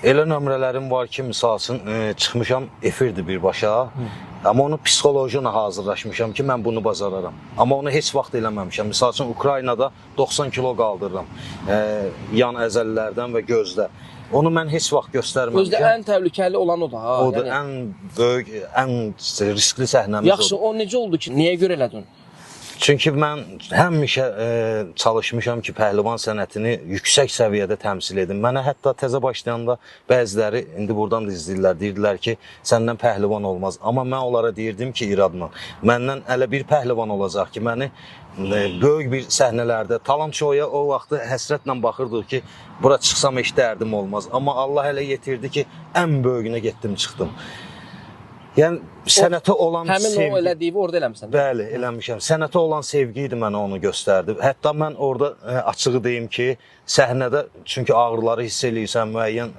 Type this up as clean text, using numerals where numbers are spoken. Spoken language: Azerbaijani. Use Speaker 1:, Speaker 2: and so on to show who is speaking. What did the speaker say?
Speaker 1: Elə nömrələrim var ki, misal üçün çıxmışam, efirdir birbaşa. Amma onu psixolojiyla hazırlaşmışam ki, mən bunu bacararam. Amma onu heç vaxt eləməmişəm. Misal üçün Ukraynada 90 kilo qaldırıram. Yan əzəlilərdən və gözdə. Onu mən heç vaxt göstərməmişəm.
Speaker 2: Özdə ən təhlükəli olan o da. Ha,
Speaker 1: o da
Speaker 2: yəni,
Speaker 1: ən böyük, ən riskli səhnəmiz
Speaker 2: yaxşı, o necə oldu ki? Niyə görə elədin?
Speaker 1: Çünki mən həmişə çalışmışam ki, pəhlivan sənətini yüksək səviyyədə təmsil edim. Mənə hətta təzə başlayanda bəziləri indi buradan da izləyirlər, deyirdilər ki, səndən pəhlivan olmaz. Amma mən onlara deyirdim ki, iradla, məndən elə bir pəhlivan olacaq ki, məni böyük bir səhnələrdə, Talant Şoya o vaxtı həsrətlə baxırdıq ki, bura çıxsam heç dərdim olmaz. Amma Allah elə yetirdi ki, ən böyüyünə getdim, çıxdım. Yəni sənətə olan
Speaker 2: həmin
Speaker 1: sevgi...
Speaker 2: o elədiyi orada eləmişsən.
Speaker 1: Bəli, eləmişəm. Sənətə olan sevgi idi mənə onu göstərdi. Hətta mən orada açığı deyim ki, səhnədə çünki ağrıları hiss eləyirsən, müəyyən